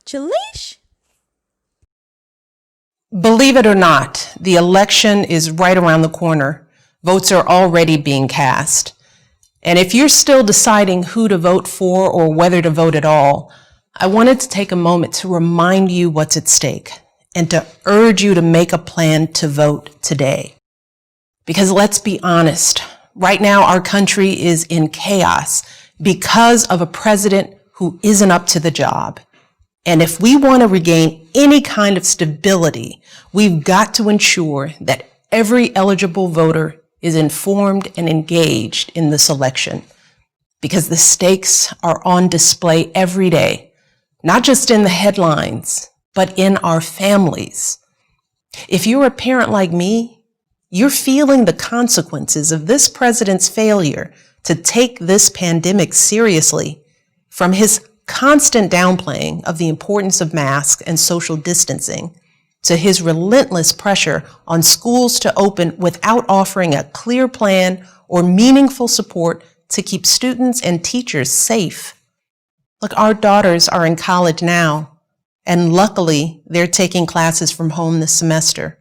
Julish? Believe it or not, the election is right around the corner. Votes are already being cast. And if you're still deciding who to vote for or whether to vote at all, I wanted to take a moment to remind you what's at stake and to urge you to make a plan to vote today. Because let's be honest, right now our country is in chaos because of a president who isn't up to the job. And if we want to regain any kind of stability, we've got to ensure that every eligible voter is informed and engaged in this election, because the stakes are on display every day, not just in the headlines, but in our families. If you're a parent like me, you're feeling the consequences of this president's failure to take this pandemic seriously, from his constant downplaying of the importance of masks and social distancing, to his relentless pressure on schools to open without offering a clear plan or meaningful support to keep students and teachers safe. Look, our daughters are in college now, and luckily they're taking classes from home this semester.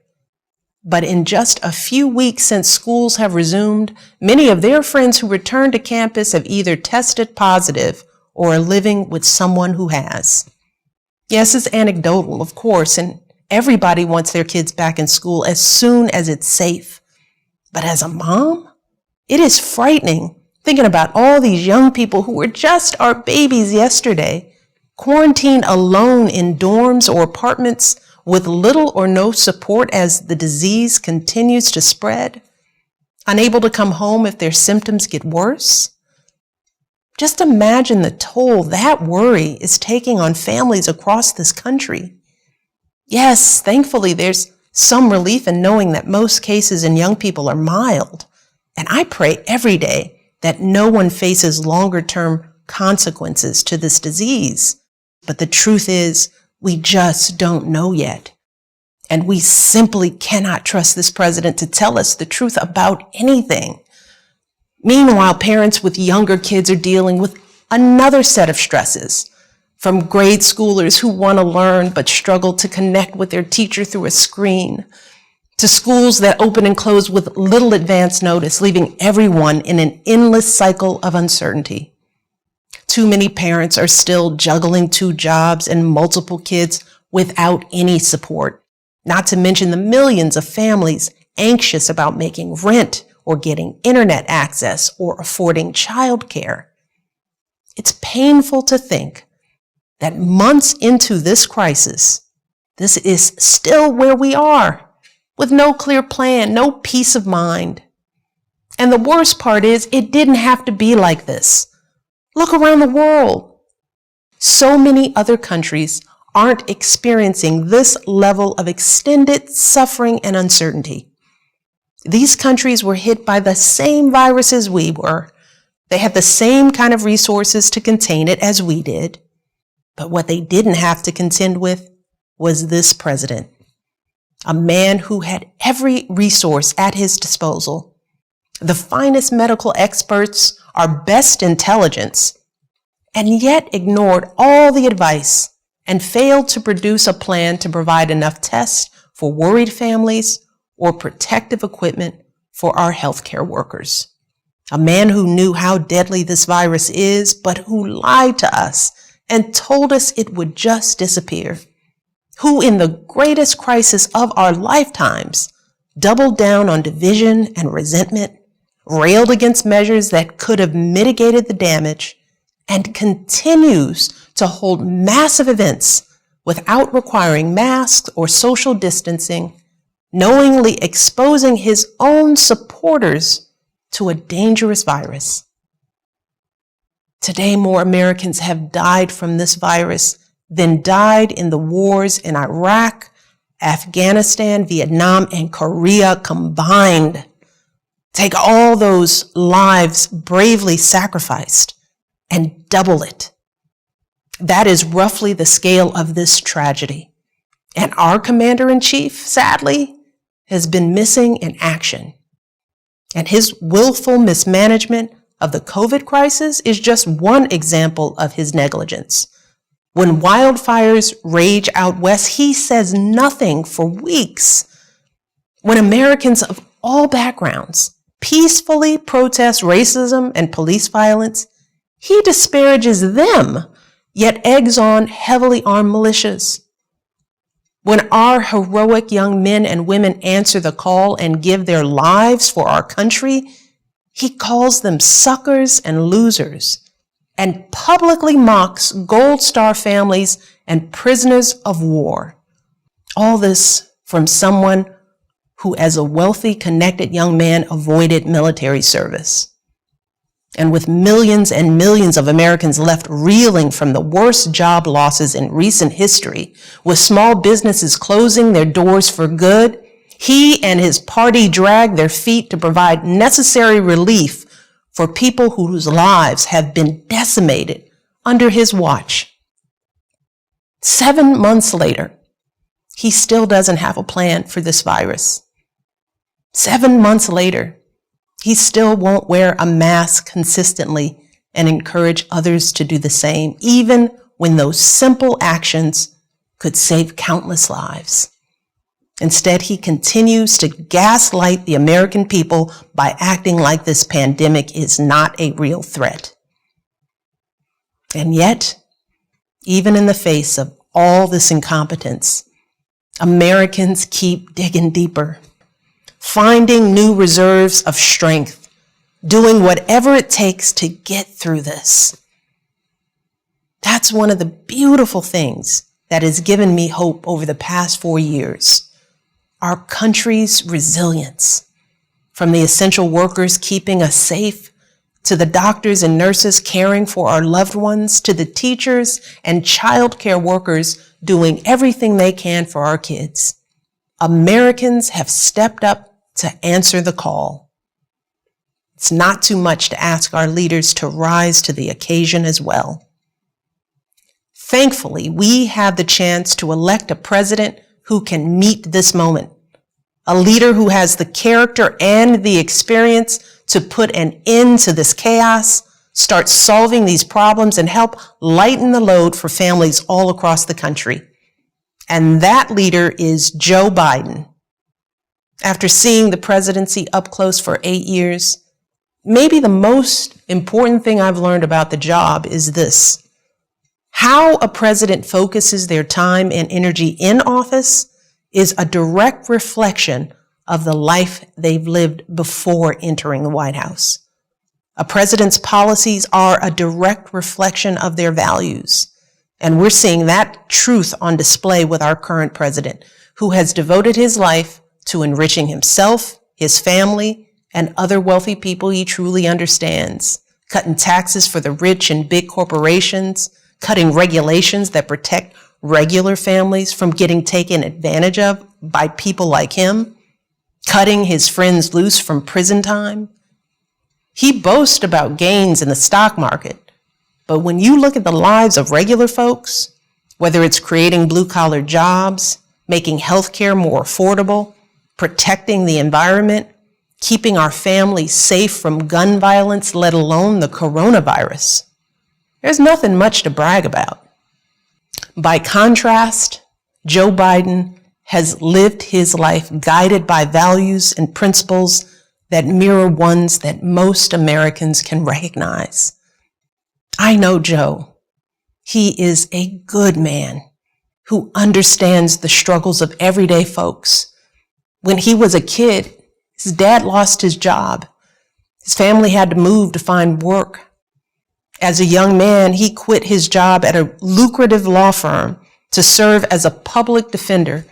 But in just a few weeks since schools have resumed, many of their friends who returned to campus have either tested positive or are living with someone who has. Yes, it's anecdotal, of course, and everybody wants their kids back in school as soon as it's safe. But as a mom, it is frightening thinking about all these young people who were just our babies yesterday, quarantined alone in dorms or apartments with little or no support as the disease continues to spread, unable to come home if their symptoms get worse. Just imagine the toll that worry is taking on families across this country. Yes, thankfully there's some relief in knowing that most cases in young people are mild, and I pray every day that no one faces longer-term consequences to this disease. But the truth is, we just don't know yet. And we simply cannot trust this president to tell us the truth about anything. Meanwhile, parents with younger kids are dealing with another set of stresses, from grade schoolers who want to learn but struggle to connect with their teacher through a screen, to schools that open and close with little advance notice, leaving everyone in an endless cycle of uncertainty. Too many parents are still juggling 2 jobs and multiple kids without any support, not to mention the millions of families anxious about making rent or getting internet access or affording childcare. It's painful to think that months into this crisis, this is still where we are, with no clear plan, no peace of mind. And the worst part is, it didn't have to be like this. Look around the world. So many other countries aren't experiencing this level of extended suffering and uncertainty. These countries were hit by the same virus as we were. They had the same kind of resources to contain it as we did. But what they didn't have to contend with was this president, a man who had every resource at his disposal, the finest medical experts, our best intelligence, and yet ignored all the advice and failed to produce a plan to provide enough tests for worried families or protective equipment for our healthcare workers. A man who knew how deadly this virus is, but who lied to us and told us it would just disappear. Who, in the greatest crisis of our lifetimes, doubled down on division and resentment, railed against measures that could have mitigated the damage, and continues to hold massive events without requiring masks or social distancing, knowingly exposing his own supporters to a dangerous virus. Today, more Americans have died from this virus than died in the wars in Iraq, Afghanistan, Vietnam, and Korea combined. Take all those lives bravely sacrificed and double it. That is roughly the scale of this tragedy. And our commander-in-chief, sadly, has been missing in action. And his willful mismanagement of the COVID crisis is just one example of his negligence. When wildfires rage out west, he says nothing for weeks. When Americans of all backgrounds peacefully protest racism and police violence, he disparages them, yet eggs on heavily armed militias. When our heroic young men and women answer the call and give their lives for our country, he calls them suckers and losers and publicly mocks Gold Star families and prisoners of war. All this from someone who, as a wealthy, connected young man, avoided military service. And with millions and millions of Americans left reeling from the worst job losses in recent history, with small businesses closing their doors for good, he and his party dragged their feet to provide necessary relief for people whose lives have been decimated under his watch. 7 months later, he still doesn't have a plan for this virus. 7 months later, he still won't wear a mask consistently and encourage others to do the same, even when those simple actions could save countless lives. Instead, he continues to gaslight the American people by acting like this pandemic is not a real threat. And yet, even in the face of all this incompetence, Americans keep digging deeper, finding new reserves of strength, doing whatever it takes to get through this. That's one of the beautiful things that has given me hope over the past 4 years. Our country's resilience, from the essential workers keeping us safe, to the doctors and nurses caring for our loved ones, to the teachers and childcare workers doing everything they can for our kids. Americans have stepped up to answer the call. It's not too much to ask our leaders to rise to the occasion as well. Thankfully, we have the chance to elect a president who can meet this moment, a leader who has the character and the experience to put an end to this chaos, start solving these problems, and help lighten the load for families all across the country. And that leader is Joe Biden. After seeing the presidency up close for 8 years, maybe the most important thing I've learned about the job is this: how a president focuses their time and energy in office is a direct reflection of the life they've lived before entering the White House. A president's policies are a direct reflection of their values. And we're seeing that truth on display with our current president, who has devoted his life to enriching himself, his family, and other wealthy people he truly understands, cutting taxes for the rich and big corporations, cutting regulations that protect regular families from getting taken advantage of by people like him, cutting his friends loose from prison time. He boasts about gains in the stock market, but when you look at the lives of regular folks, whether it's creating blue-collar jobs, making healthcare more affordable, protecting the environment, keeping our families safe from gun violence, let alone the coronavirus, there's nothing much to brag about. By contrast, Joe Biden has lived his life guided by values and principles that mirror ones that most Americans can recognize. I know Joe. He is a good man who understands the struggles of everyday folks. When he was a kid, his dad lost his job. His family had to move to find work. As a young man, he quit his job at a lucrative law firm to serve as a public defender,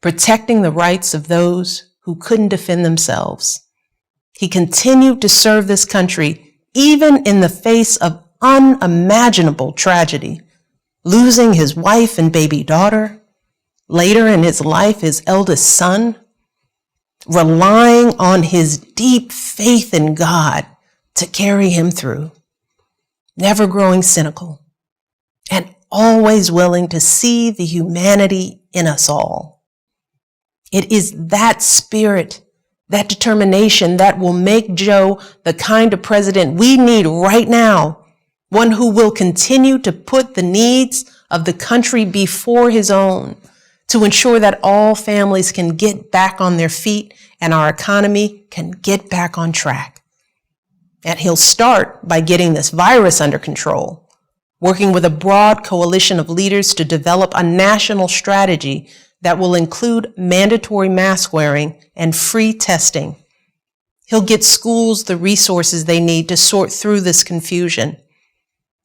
protecting the rights of those who couldn't defend themselves. He continued to serve this country even in the face of unimaginable tragedy, losing his wife and baby daughter, later in his life, his eldest son, relying on his deep faith in God to carry him through, never growing cynical, and always willing to see the humanity in us all. It is that spirit, that determination that will make Joe the kind of president we need right now, one who will continue to put the needs of the country before his own to ensure that all families can get back on their feet and our economy can get back on track. And he'll start by getting this virus under control, working with a broad coalition of leaders to develop a national strategy that will include mandatory mask wearing and free testing. He'll get schools the resources they need to sort through this confusion.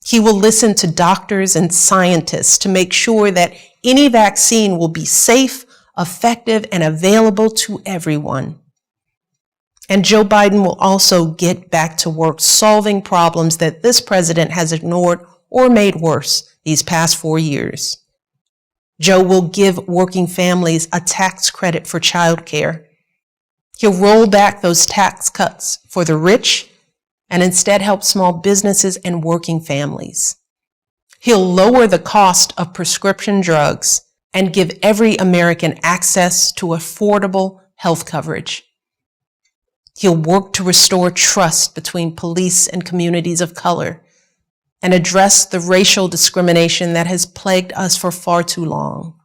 He will listen to doctors and scientists to make sure that any vaccine will be safe, effective, and available to everyone. And Joe Biden will also get back to work solving problems that this president has ignored or made worse these past 4 years. Joe will give working families a tax credit for childcare. He'll roll back those tax cuts for the rich and instead help small businesses and working families. He'll lower the cost of prescription drugs and give every American access to affordable health coverage. He'll work to restore trust between police and communities of color and address the racial discrimination that has plagued us for far too long.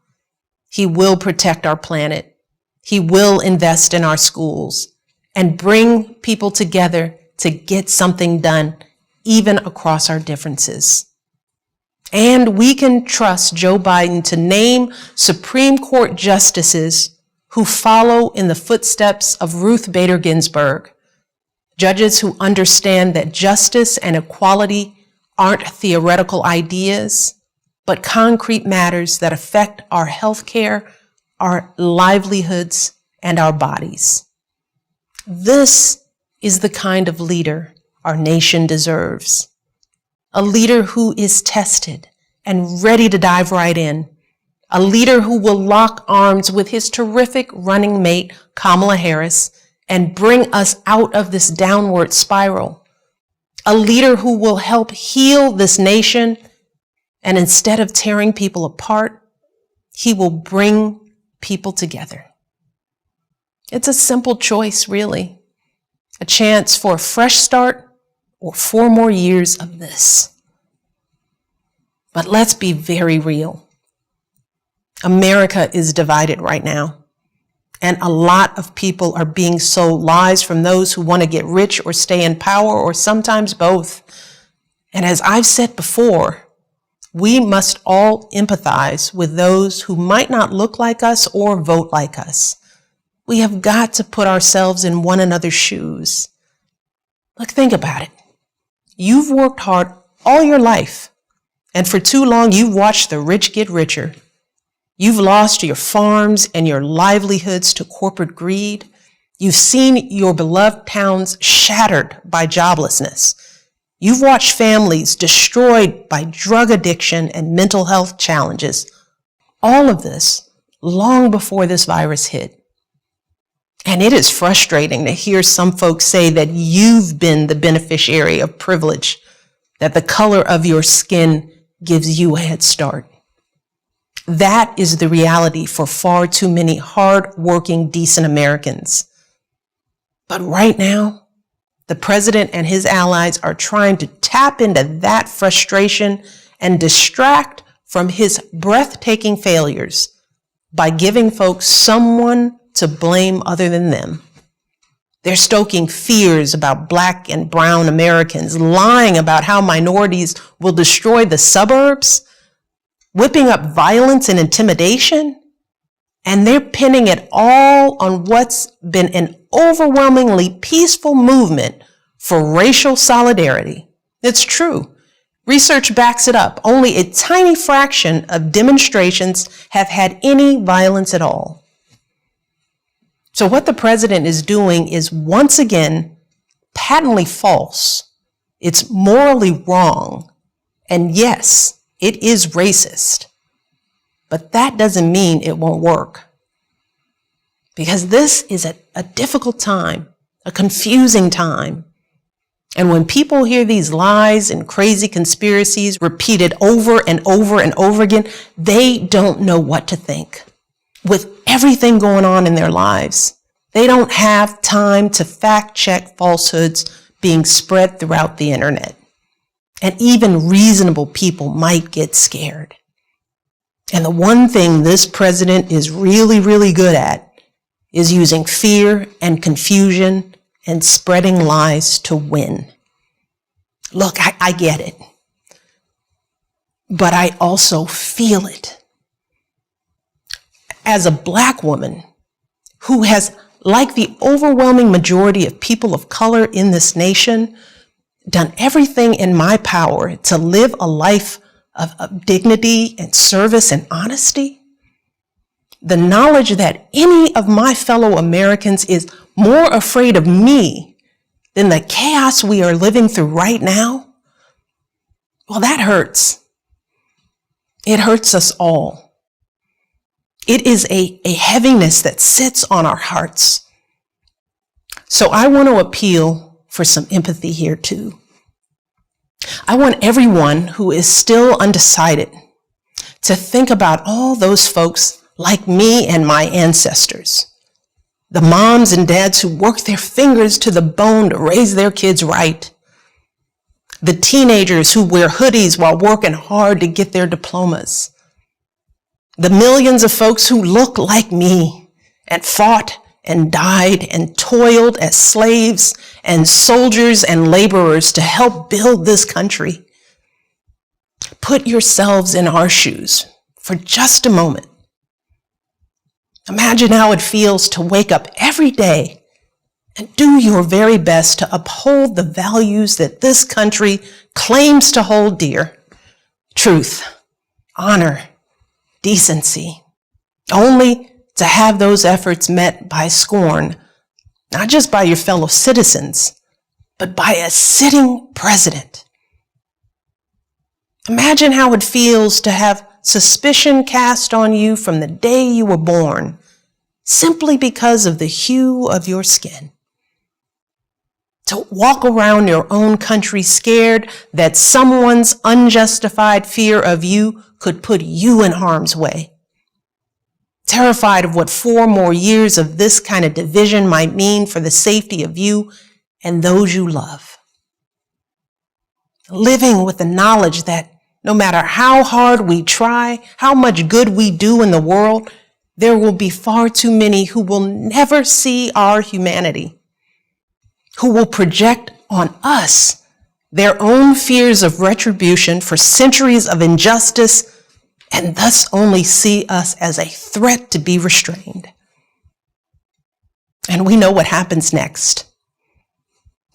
He will protect our planet. He will invest in our schools and bring people together to get something done, even across our differences. And we can trust Joe Biden to name Supreme Court justices who follow in the footsteps of Ruth Bader Ginsburg, judges who understand that justice and equality aren't theoretical ideas, but concrete matters that affect our health care, our livelihoods, and our bodies. This is the kind of leader our nation deserves. A leader who is tested and ready to dive right in. A leader who will lock arms with his terrific running mate, Kamala Harris, and bring us out of this downward spiral. A leader who will help heal this nation, and instead of tearing people apart, he will bring people together. It's a simple choice, really. A chance for a fresh start or 4 more years of this. But let's be very real. America is divided right now. And a lot of people are being sold lies from those who want to get rich or stay in power, or sometimes both. And as I've said before, we must all empathize with those who might not look like us or vote like us. We have got to put ourselves in one another's shoes. Look, think about it. You've worked hard all your life, and for too long you've watched the rich get richer. You've lost your farms and your livelihoods to corporate greed. You've seen your beloved towns shattered by joblessness. You've watched families destroyed by drug addiction and mental health challenges. All of this long before this virus hit. And it is frustrating to hear some folks say that you've been the beneficiary of privilege, that the color of your skin gives you a head start. That is the reality for far too many hard-working, decent Americans. But right now, the president and his allies are trying to tap into that frustration and distract from his breathtaking failures by giving folks someone to blame other than them. They're stoking fears about Black and brown Americans, lying about how minorities will destroy the suburbs, whipping up violence and intimidation, and they're pinning it all on what's been an overwhelmingly peaceful movement for racial solidarity. It's true. Research backs it up. Only a tiny fraction of demonstrations have had any violence at all. So what the president is doing is once again patently false. It's morally wrong. And yes, it is racist, but that doesn't mean it won't work. Because this is a difficult time, a confusing time. And when people hear these lies and crazy conspiracies repeated over and over and over again, they don't know what to think. With everything going on in their lives, they don't have time to fact check falsehoods being spread throughout the internet. And even reasonable people might get scared. And the one thing this president is really, really good at is using fear and confusion and spreading lies to win. Look, I get it. But I also feel it. As a Black woman who has, like the overwhelming majority of people of color in this nation, done everything in my power to live a life of dignity and service and honesty, the knowledge that any of my fellow Americans is more afraid of me than the chaos we are living through right now, well, that hurts. It hurts us all. It is a heaviness that sits on our hearts. So I want to appeal for some empathy here too. I want everyone who is still undecided to think about all those folks like me and my ancestors, the moms and dads who worked their fingers to the bone to raise their kids right, the teenagers who wear hoodies while working hard to get their diplomas, the millions of folks who look like me and fought and died and toiled as slaves and soldiers and laborers to help build this country. Put yourselves in our shoes for just a moment. Imagine how it feels to wake up every day and do your very best to uphold the values that this country claims to hold dear: truth, honor, decency, only to have those efforts met by scorn, not just by your fellow citizens, but by a sitting president. Imagine how it feels to have suspicion cast on you from the day you were born, simply because of the hue of your skin. To walk around your own country scared that someone's unjustified fear of you could put you in harm's way. Terrified of what 4 more years of this kind of division might mean for the safety of you and those you love. Living with the knowledge that no matter how hard we try, how much good we do in the world, there will be far too many who will never see our humanity, who will project on us their own fears of retribution for centuries of injustice, and thus only see us as a threat to be restrained. And we know what happens next.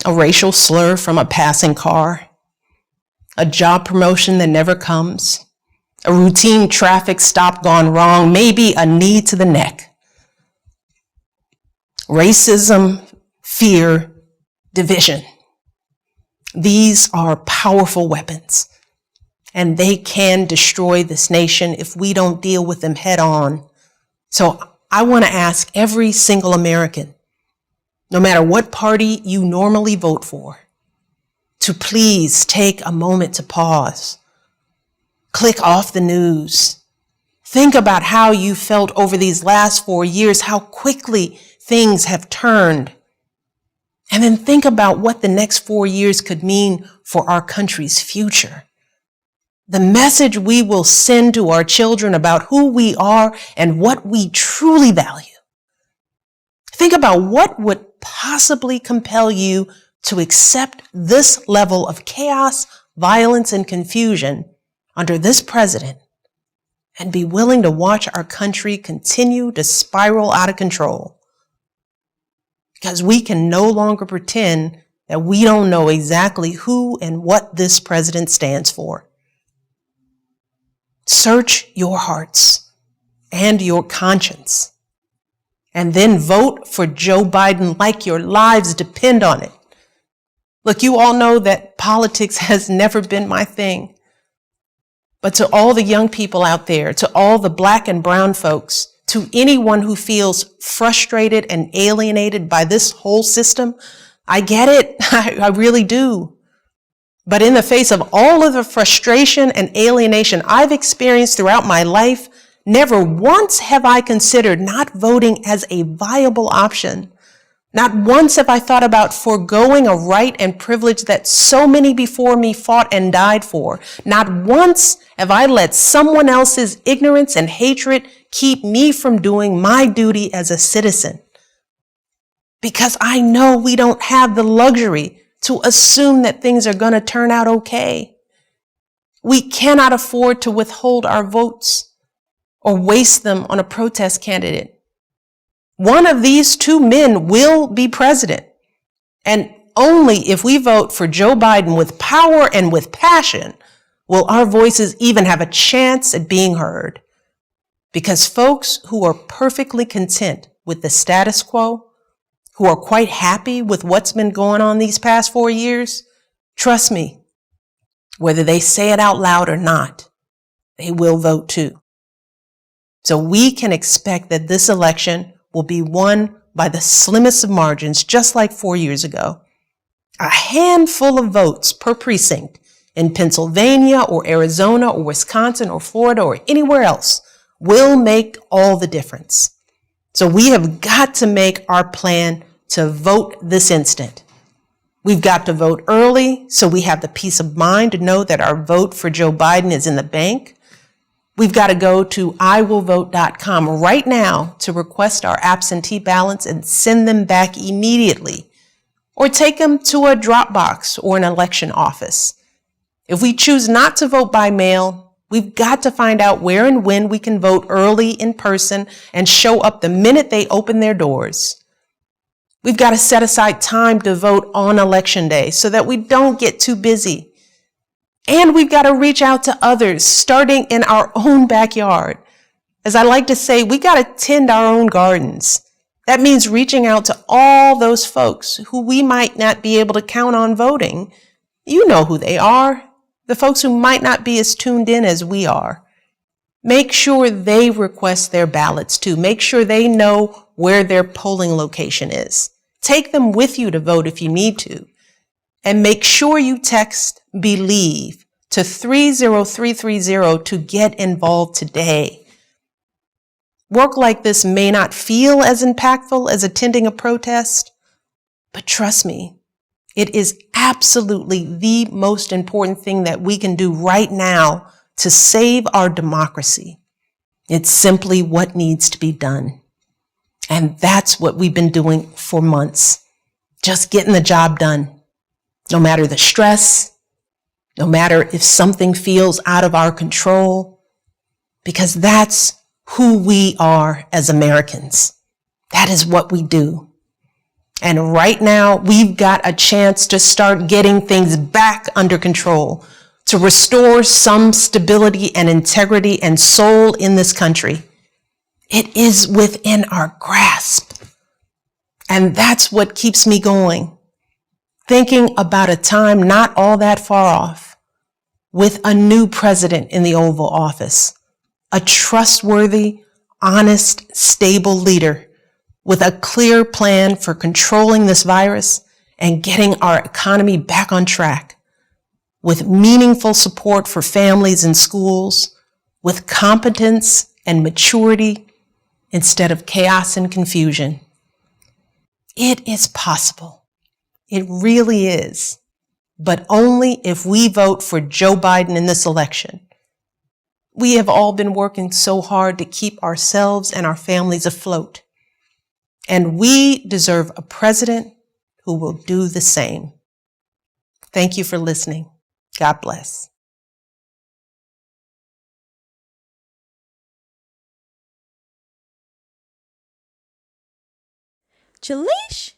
A racial slur from a passing car, a job promotion that never comes, a routine traffic stop gone wrong, maybe a knee to the neck. Racism, fear, division. These are powerful weapons, and they can destroy this nation if we don't deal with them head on. So I want to ask every single American, no matter what party you normally vote for, to please take a moment to pause. Click off the news. Think about how you felt over these last 4 years, how quickly things have turned. And then think about what the next 4 years could mean for our country's future. The message we will send to our children about who we are and what we truly value. Think about what would possibly compel you to accept this level of chaos, violence, and confusion under this president and be willing to watch our country continue to spiral out of control. Because we can no longer pretend that we don't know exactly who and what this president stands for. Search your hearts and your conscience, and then vote for Joe Biden like your lives depend on it. Look, you all know that politics has never been my thing. But to all the young people out there, to all the Black and brown folks, to anyone who feels frustrated and alienated by this whole system, I get it. I really do. But in the face of all of the frustration and alienation I've experienced throughout my life, never once have I considered not voting as a viable option. Not once have I thought about foregoing a right and privilege that so many before me fought and died for. Not once have I let someone else's ignorance and hatred keep me from doing my duty as a citizen? Because I know we don't have the luxury to assume that things are going to turn out okay. We cannot afford to withhold our votes or waste them on a protest candidate. One of these two men will be president. And only if we vote for Joe Biden with power and with passion will our voices even have a chance at being heard. Because folks who are perfectly content with the status quo, who are quite happy with what's been going on these past 4 years, trust me, whether they say it out loud or not, they will vote too. So we can expect that this election will be won by the slimmest of margins, just like 4 years ago. A handful of votes per precinct in Pennsylvania or Arizona or Wisconsin or Florida or anywhere else will make all the difference. So we have got to make our plan to vote this instant. We've got to vote early so we have the peace of mind to know that our vote for Joe Biden is in the bank. We've got to go to iwillvote.com right now to request our absentee ballots and send them back immediately, or take them to a drop box or an election office. If we choose not to vote by mail, we've got to find out where and when we can vote early in person and show up the minute they open their doors. We've got to set aside time to vote on election day so that we don't get too busy. And we've got to reach out to others, starting in our own backyard. As I like to say, we got to tend our own gardens. That means reaching out to all those folks who we might not be able to count on voting. You know who they are, the folks who might not be as tuned in as we are. Make sure they request their ballots too. Make sure they know where their polling location is. Take them with you to vote if you need to. And make sure you text BELIEVE to 30330 to get involved today. Work like this may not feel as impactful as attending a protest, but trust me, it is absolutely the most important thing that we can do right now to save our democracy. It's simply what needs to be done. And that's what we've been doing for months, just getting the job done. No matter the stress, no matter if something feels out of our control, because that's who we are as Americans. That is what we do. And right now, we've got a chance to start getting things back under control, to restore some stability and integrity and soul in this country. It is within our grasp. And that's what keeps me going. Thinking about a time not all that far off, with a new president in the Oval Office, a trustworthy, honest, stable leader with a clear plan for controlling this virus and getting our economy back on track, with meaningful support for families and schools, with competence and maturity instead of chaos and confusion. It is possible. It really is, but only if we vote for Joe Biden in this election. We have all been working so hard to keep ourselves and our families afloat, and we deserve a president who will do the same. Thank you for listening. God bless. Julish?